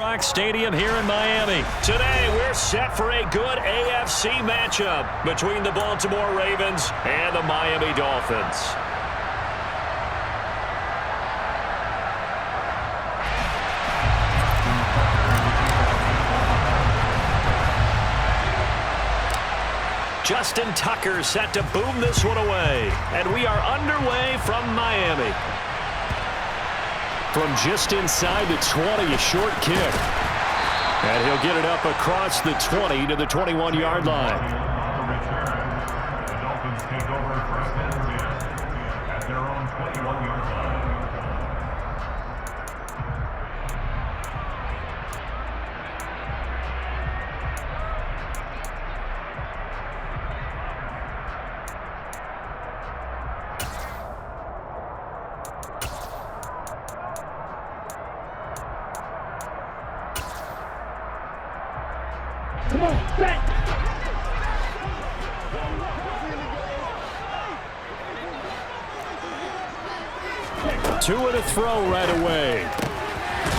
Rock Stadium here in Miami. Today, we're set for a good AFC matchup between the Baltimore Ravens and the Miami Dolphins. Justin Tucker set to boom this one away. And we are underway from Miami. From just inside the 20, a short kick. And he'll get it up across the 20 to the 21-yard line. The Dolphins take over first and 10 at their own 21-yard line. Come on, back! Two and a throw right away.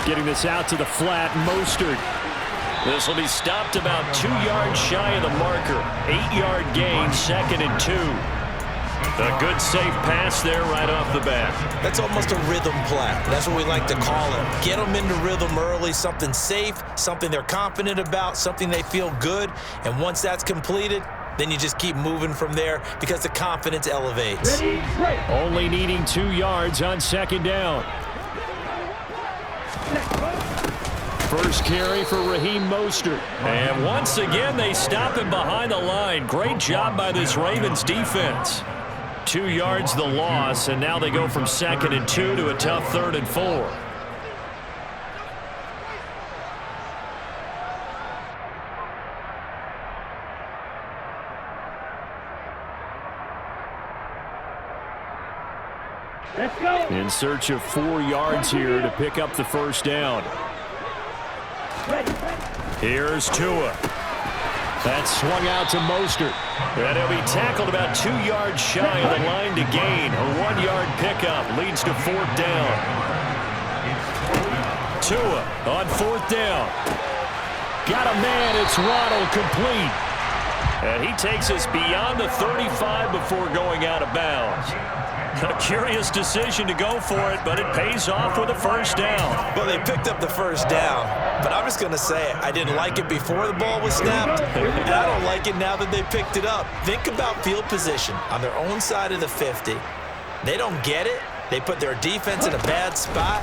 Getting this out to the flat, Mostert. This will be stopped about 2 yards shy of the marker. 8-yard gain, 2nd and 2. A good safe pass there right off the bat. That's almost a rhythm play. That's what we like to call it. Get them into rhythm early, something safe, something they're confident about, something they feel good. And once that's completed, then you just keep moving from there because the confidence elevates. Only needing 2 yards on 2nd down. First carry for Raheem Mostert. And once again, they stop him behind the line. Great job by this Ravens defense. 2 yards the loss, and now they go from 2nd and 2 to a tough 3rd and 4. Let's go! In search of 4 yards here to pick up the first down. Here's Tua. That's swung out to Mostert. And he'll be tackled about 2 yards shy of the line to gain. A 1-yard pickup leads to 4th down. Tua on 4th down. Got a man. It's Waddle complete. And he takes us beyond the 35 before going out of bounds. A curious decision to go for it, but it pays off with a first down. Well, they picked up the first down, but I'm just going to say it. I didn't like it before the ball was snapped, and I don't like it now that they picked it up. Think about field position on their own side of the 50. They don't get it. They put their defense in a bad spot,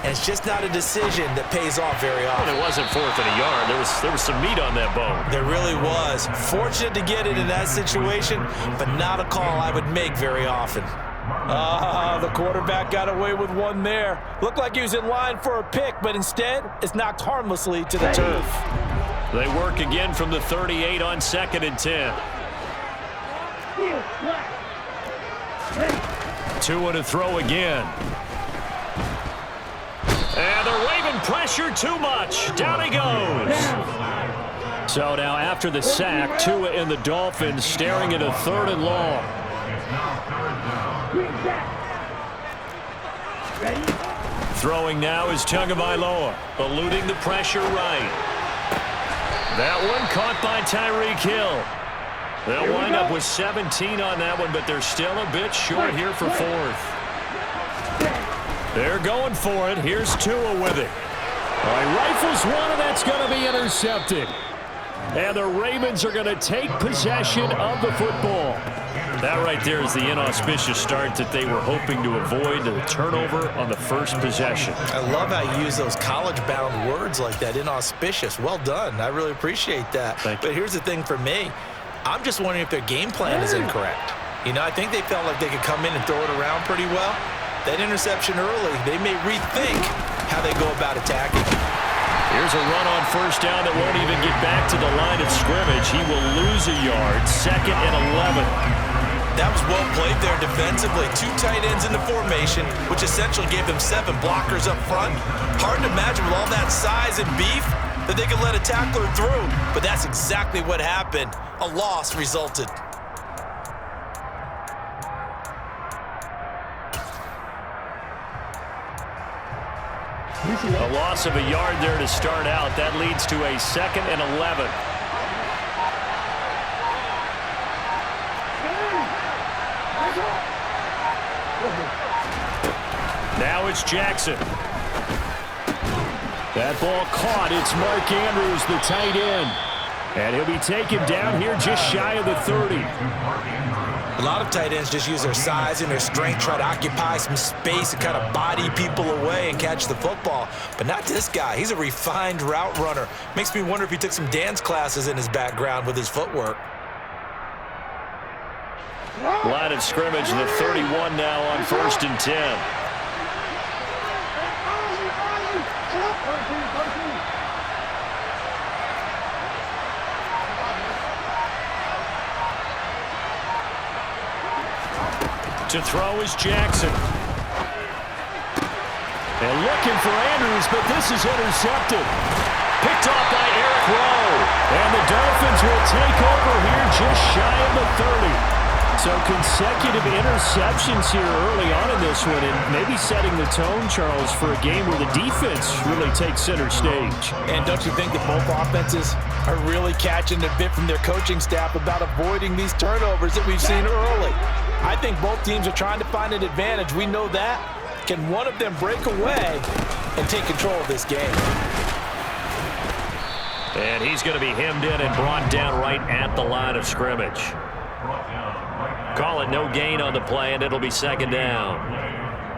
and it's just not a decision that pays off very often. It wasn't 4th and a yard. There was some meat on that bone. There really was. Fortunate to get it in that situation, but not a call I would make very often. The quarterback got away with one there. Looked like he was in line for a pick, but instead, it's knocked harmlessly to the turf. They work again from the 38 on 2nd and 10. 2 and a throw again. And they're waving pressure too much. Down he goes. So now after the sack, Tua and the Dolphins staring at a 3rd and long. Throwing now is Tagovailoa, eluding the pressure right. That one caught by Tyreek Hill. They'll wind up with 17 on that one, but they're still a bit short here for 4th. They're going for it. Here's Tua with it. All right, rifles one, and that's going to be intercepted. And the Ravens are going to take possession of the football. That right there is the inauspicious start that they were hoping to avoid, the turnover on the first possession. I love how you use those college-bound words like that, inauspicious. Well done. I really appreciate that. Thank you. But here's the thing for me. I'm just wondering if their game plan is incorrect. You know, I think they felt like they could come in and throw it around pretty well. That interception early, they may rethink how they go about attacking. Here's a run on first down that won't even get back to the line of scrimmage. He will lose a yard, 2nd and 11. That was well played there defensively. 2 tight ends in the formation, which essentially gave them 7 blockers up front. Hard to imagine with all that size and beef that they could let a tackler through. But that's exactly what happened. A loss resulted. A loss of a yard there to start out. That leads to a 2nd and 11. Now it's Jackson. That ball caught. It's Mark Andrews, the tight end. And he'll be taken down here just shy of the 30. A lot of tight ends just use their size and their strength, try to occupy some space and kind of body people away and catch the football. But not this guy. He's a refined route runner. Makes me wonder if he took some dance classes in his background with his footwork. Line of scrimmage, the 31 now on 1st and 10. To throw is Jackson. And looking for Andrews, but this is intercepted. Picked off by Eric Rowe. And the Dolphins will take over here just shy of the 30. So consecutive interceptions here early on in this one, and maybe setting the tone, Charles, for a game where the defense really takes center stage. And don't you think that both offenses are really catching a bit from their coaching staff about avoiding these turnovers that we've seen early? I think both teams are trying to find an advantage. We know that. Can one of them break away and take control of this game? And he's going to be hemmed in and brought down right at the line of scrimmage. Call it no gain on the play, and it'll be 2nd down.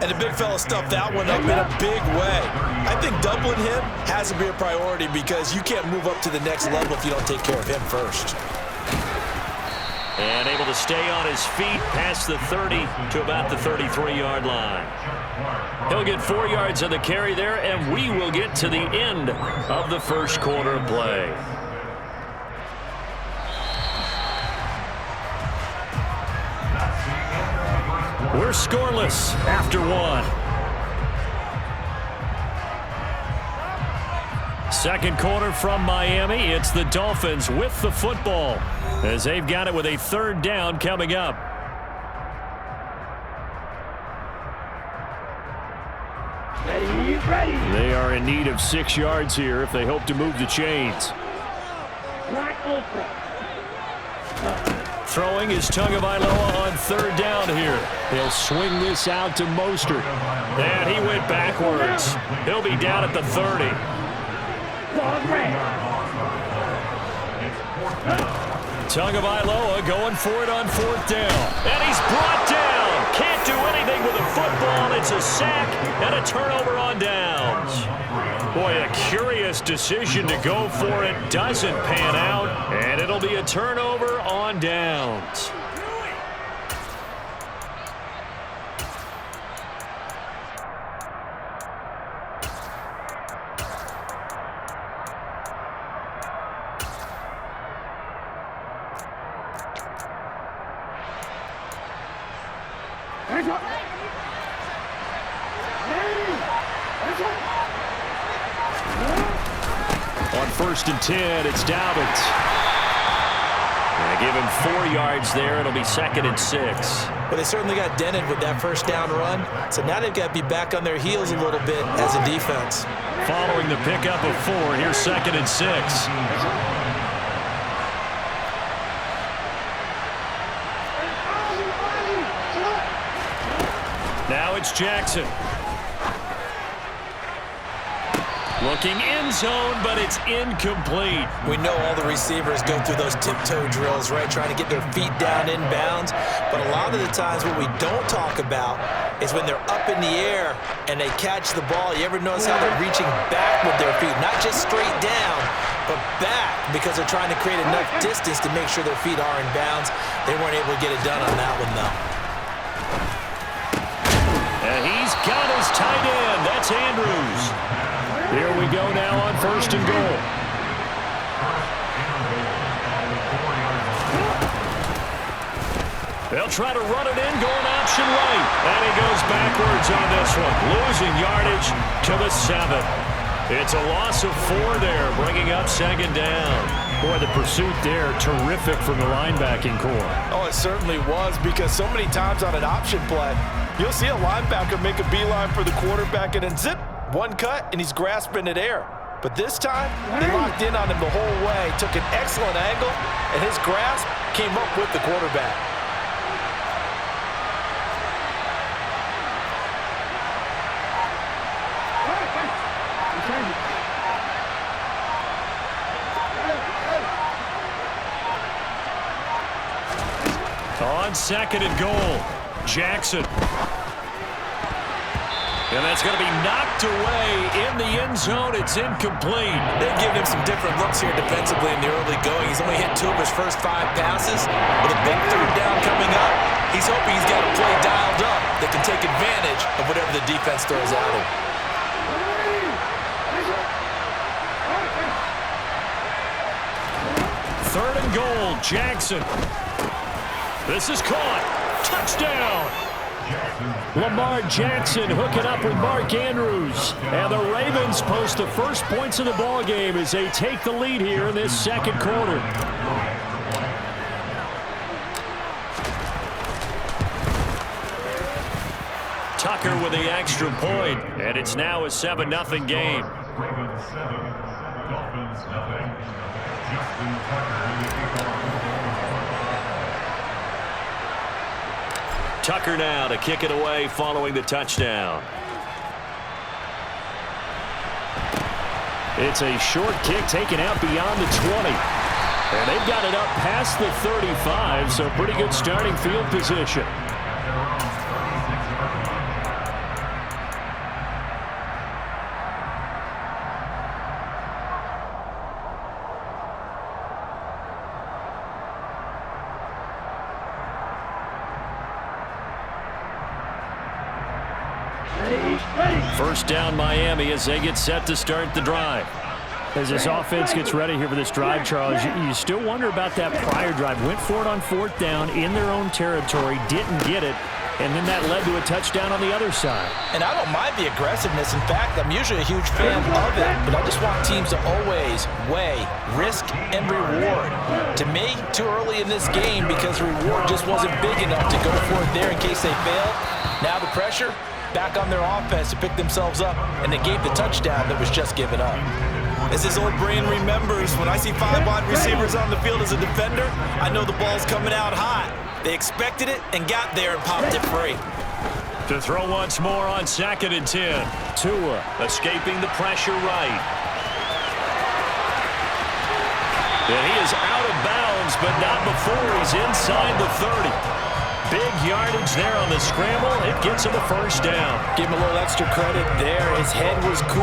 And the big fella stuffed that one up in a big way. I think doubling him has to be a priority because you can't move up to the next level if you don't take care of him first. And able to stay on his feet past the 30 to about the 33-yard line. He'll get 4 yards on the carry there, and we will get to the end of the first quarter of play. We're scoreless after 1. Second quarter from Miami. It's the Dolphins with the football as they've got it with a 3rd down coming up. Ready. They are in need of 6 yards here if they hope to move the chains. Black Ultra. Throwing is Tagovailoa on 3rd down here. He'll swing this out to Mostert. And he went backwards. He'll be down at the 30. Tagovailoa going for it on 4th down. And he's brought down. Can't do anything with a football. It's a sack and a turnover on downs. Boy, a curious decision to go for it. Doesn't pan out. And it'll be a turnover on downs. On 1st and 10, it's Dobbins. They give him 4 yards there. It'll be 2nd and 6. Well, they certainly got dented with that 1st down run. So now they've got to be back on their heels a little bit as a defense. Following the pickup of 4, here's 2nd and 6. Now it's Jackson. Looking end zone, but it's incomplete. We know all the receivers go through those tiptoe drills, right, trying to get their feet down inbounds. But a lot of the times what we don't talk about is when they're up in the air and they catch the ball. You ever notice how they're reaching back with their feet? Not just straight down, but back, because they're trying to create enough distance to make sure their feet are in bounds. They weren't able to get it done on that one, though. And he's got his tight end. That's Andrews. Here we go now on 1st and goal. They'll try to run it in, going option right. And he goes backwards on this one, losing yardage to the 7. It's a loss of 4 there, bringing up 2nd down. Boy, the pursuit there, terrific from the linebacking core. Oh, it certainly was, because so many times on an option play, you'll see a linebacker make a beeline for the quarterback and then zip, One cut, and he's grasping at air. But this time, they locked in on him the whole way, took an excellent angle, and his grasp came up with the quarterback. On second and goal, Jackson. And that's going to be knocked away in the end zone. It's incomplete. They've given him some different looks here defensively in the early going. He's only hit 2 of his first 5 passes. With a big third down coming up, he's hoping he's got a play dialed up that can take advantage of whatever the defense throws at him. Third and goal, Jackson. This is caught. Touchdown. Lamar Jackson hooking up with Mark Andrews. And the Ravens post the first points of the ball game as they take the lead here in this second quarter. Tucker with the extra point, and it's now a 7-0 game. Ravens 7, Dolphins nothing. Justin Tucker with the kickoff. Tucker now to kick it away following the touchdown. It's a short kick taken out beyond the 20. And they've got it up past the 35, so pretty good starting field position. First down Miami as they get set to start the drive. As this offense gets ready here for this drive, Charles, you still wonder about that prior drive. Went for it on 4th down in their own territory, didn't get it, and then that led to a touchdown on the other side. And I don't mind the aggressiveness. In fact, I'm usually a huge fan of it, but I just want teams to always weigh risk and reward. To me, too early in this game because the reward just wasn't big enough to go for it there in case they failed. Now the pressure back on their offense to pick themselves up, and they gave the touchdown that was just given up. As his old brain remembers, when I see 5 wide receivers on the field as a defender, I know the ball's coming out hot. They expected it and got there and popped it free. To throw once more on 2nd and 10. Tua escaping the pressure right. And he is out of bounds, but not before he's inside the 30. Big yardage there on the scramble. It gets him a first down. Give him a little extra credit there. His head was cool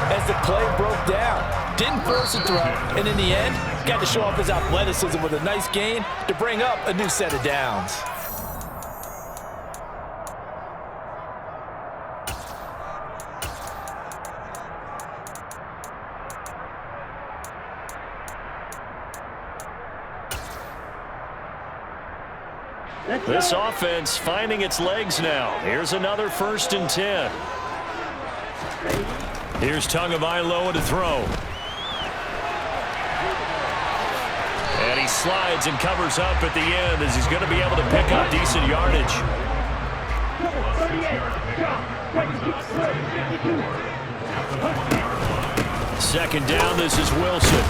as the play broke down. Didn't force a throw, and in the end, got to show off his athleticism with a nice gain to bring up a new set of downs. This offense finding its legs now. Here's another 1st and 10. Here's Tagovailoa to throw. And he slides and covers up at the end as he's going to be able to pick up decent yardage. Second down, this is Wilson.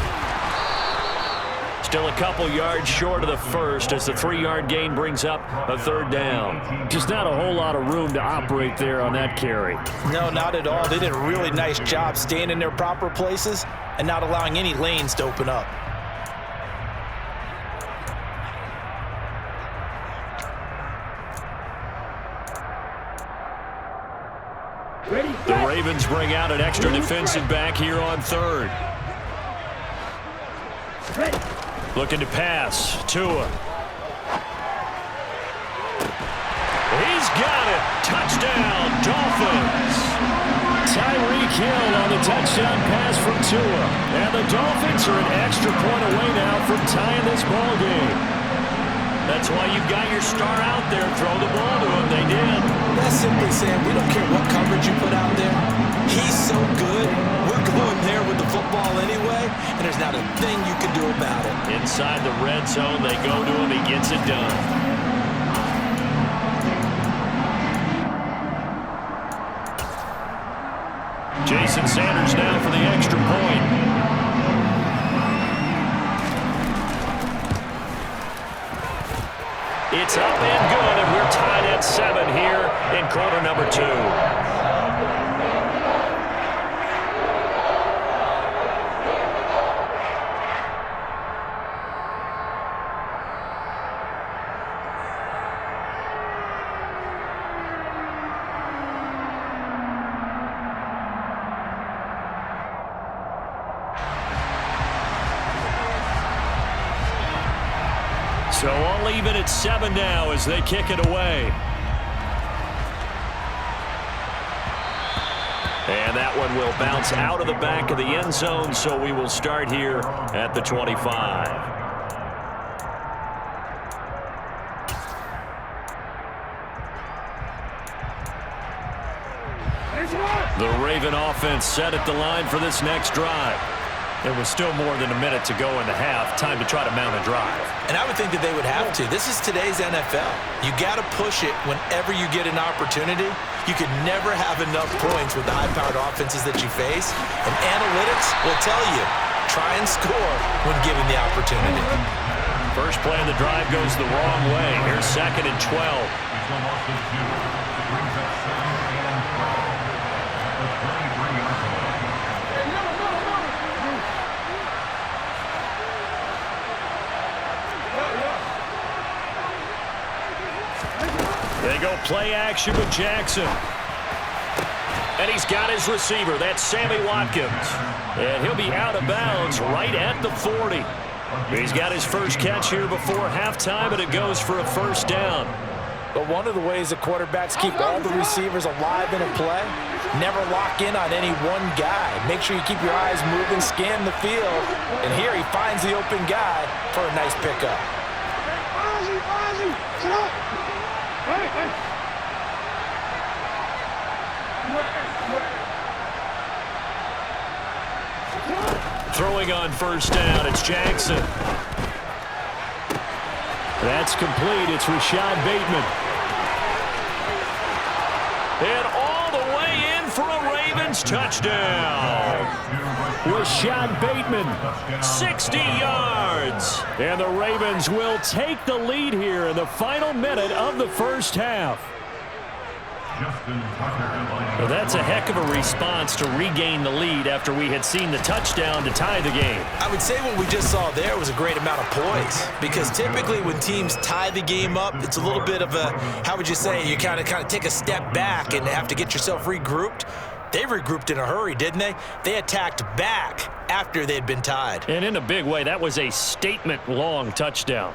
Still a couple yards short of the first as the 3-yard gain brings up a 3rd down. Just not a whole lot of room to operate there on that carry. No, not at all. They did a really nice job staying in their proper places and not allowing any lanes to open up. The Ravens bring out an extra defensive back here on 3rd. Looking to pass. Tua. He's got it. Touchdown, Dolphins. Tyreek Hill on the touchdown pass from Tua. And the Dolphins are an extra point away now from tying this ball game. That's why you've got your star out there. Throw the ball to him. They did. That's simply saying we don't care what coverage you put out there. He's so good. We're going there with the football anyway, and there's not a thing you can do about it. Inside the red zone, they go to him. He gets it done. Jason Sanders now for the extra point. It's up and good, and we're tied at 7 here in quarter number 2. So all even at 7 now as they kick it away. And that one will bounce out of the back of the end zone, so we will start here at the 25. The Raven offense set at the line for this next drive. There was still more than a minute to go in the half. Time to try to mount a drive. And I would think that they would have to. This is today's NFL. You got to push it whenever you get an opportunity. You can never have enough points with the high-powered offenses that you face. And analytics will tell you, try and score when given the opportunity. First play of the drive goes the wrong way. Here's 2nd and 12. They go play action with Jackson. And he's got his receiver. That's Sammy Watkins. And he'll be out of bounds right at the 40. He's got his first catch here before halftime, and it goes for a first down. But one of the ways that quarterbacks keep all the receivers alive in a play, never lock in on any one guy. Make sure you keep your eyes moving, scan the field. And here he finds the open guy for a nice pickup. Throwing on first down, it's Jackson. That's complete. It's Rashad Bateman. And all the way in for a Ravens touchdown. Rashad Bateman, 60 yards. And the Ravens will take the lead here in the final minute of the first half. Well, that's a heck of a response to regain the lead after we had seen the touchdown to tie the game. I would say what we just saw there was a great amount of poise, because typically when teams tie the game up, it's a little bit of a, how would you say, you kind of take a step back and have to get yourself regrouped. They regrouped in a hurry, didn't they? They attacked back after they'd been tied. And in a big way, that was a statement-long touchdown.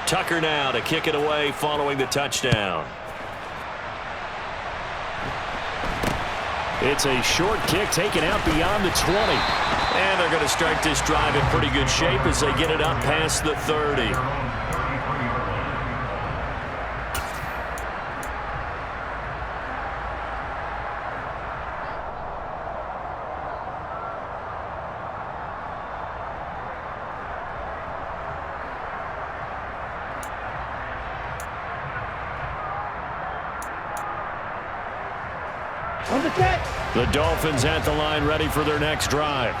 Tucker now to kick it away following the touchdown. It's a short kick taken out beyond the 20. And they're going to start this drive in pretty good shape as they get it up past the 30. The Dolphins at the line ready for their next drive.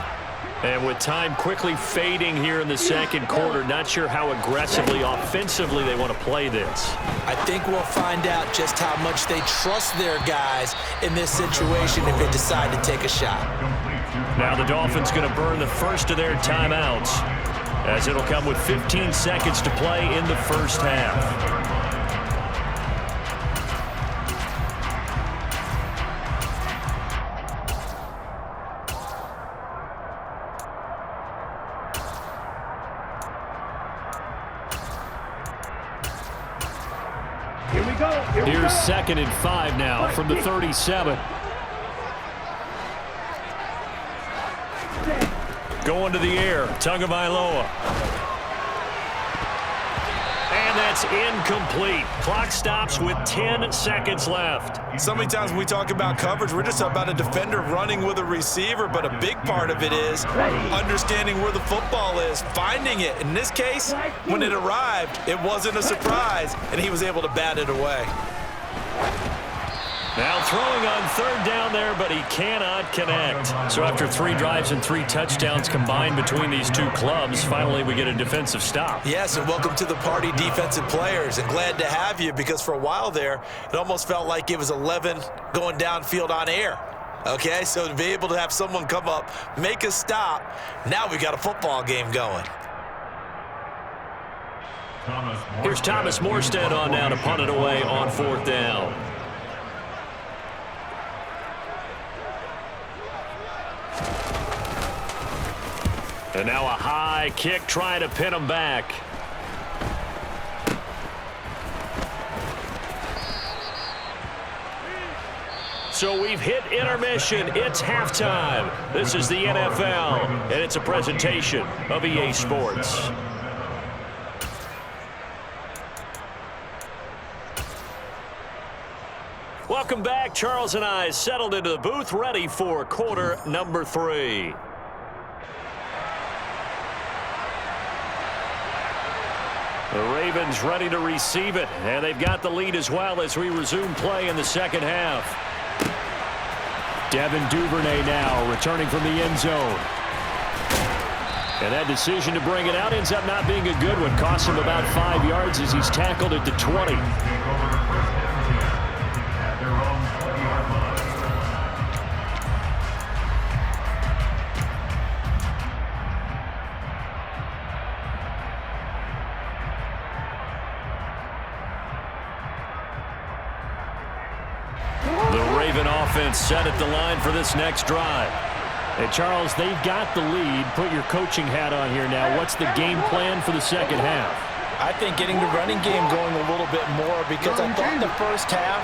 And with time quickly fading here in the second quarter, not sure how aggressively, offensively they want to play this. I think we'll find out just how much they trust their guys in this situation if they decide to take a shot. Now the Dolphins going to burn the first of their timeouts, as it'll come with 15 seconds to play in the first half. Here's 2nd and 5 now from the 37. Going to the air, Tagovailoa. And that's It's incomplete. Clock stops with 10 seconds left. So many times when we talk about coverage, we're just about a defender running with a receiver, but a big part of it is understanding where the football is, finding it. In this case, when it arrived, it wasn't a surprise, and he was able to bat it away. Now throwing on third down there, but he cannot connect. So after 3 drives and 3 touchdowns combined between these two clubs, finally we get a defensive stop. Yes, and welcome to the party, defensive players, and glad to have you, because for a while there, it almost felt like it was 11 going downfield on air. Okay, so to be able to have someone come up, make a stop, now we got a football game going. Here's Thomas Morstead on now to punt it away on 4th down. And now a high kick trying to pin him back. So we've hit intermission. It's halftime. This is the NFL, and it's a presentation of EA Sports. Welcome back. Charles and I settled into the booth, ready for quarter number 3. The Ravens ready to receive it, and they've got the lead as well as we resume play in the second half. Devin Duvernay now returning from the end zone. And that decision to bring it out ends up not being a good one. Costs him about 5 yards as he's tackled at the 20. Set at the line for this next drive. Hey, Charles, they've got the lead. Put your coaching hat on here now. What's the game plan for the second half? I think getting the running game going a little bit more, because I thought the first half,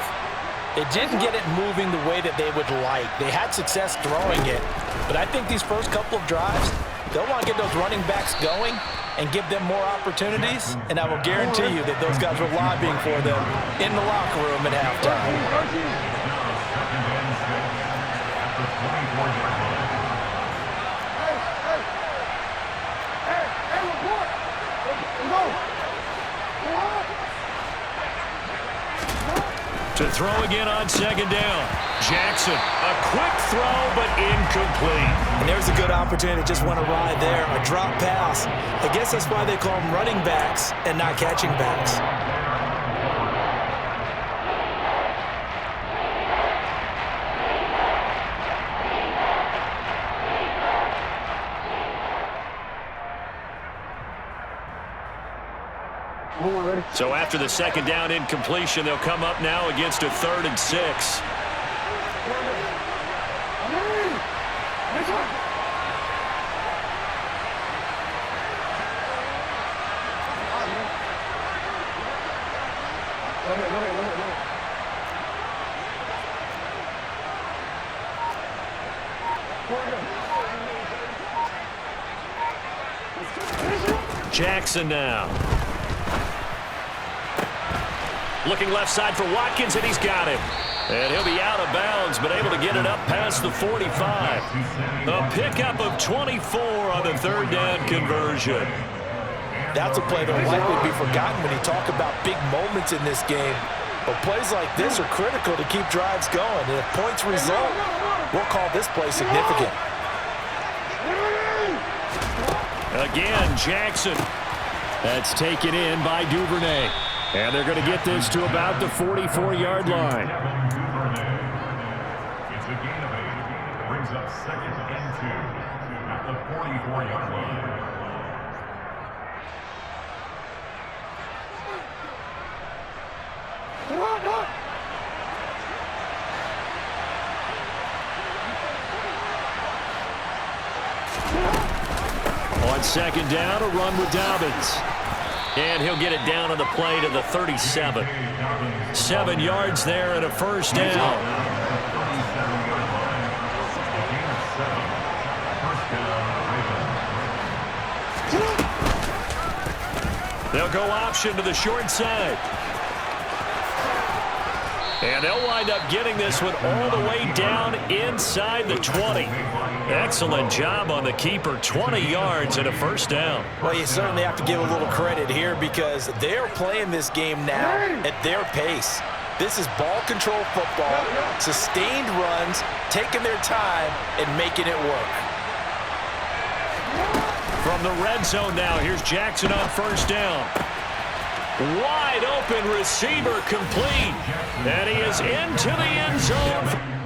it didn't get it moving the way that they would like. They had success throwing it, but I think these first couple of drives, they'll want to get those running backs going and give them more opportunities, and I will guarantee you that those guys were lobbying for them in the locker room at halftime. To throw again on second down. Jackson, a quick throw, but incomplete. And there's a good opportunity. Just went awry there. A drop pass. I guess that's why they call them running backs and not catching backs. So after the second down incompletion, they'll come up now against a 3rd and 6. Jackson now. Looking left side for Watkins, and he's got him. And he'll be out of bounds, but able to get it up past the 45. A pickup of 24 on the 3rd down conversion. That's a play that will likely be forgotten when you talk about big moments in this game. But plays like this are critical to keep drives going. And if points result, we'll call this play significant. Again, Jackson. That's taken in by Duvernay. And they're going to get this to about the 44-yard line. It's a gain of 8. Brings up 2nd and 2 at the 44-yard line. On second down, a run with Dobbins. And he'll get it down on the play to the 37. 7 yards there and a first down. They'll go option to the short side. And they'll wind up getting this one all the way down inside the 20. Excellent job on the keeper. 20 yards and a first down. Well, you certainly have to give a little credit here because they're playing this game now at their pace. This is ball control football, sustained runs, taking their time and making it work. From the red zone now, here's Jackson on first down. Wide open receiver complete. And he is into the end zone.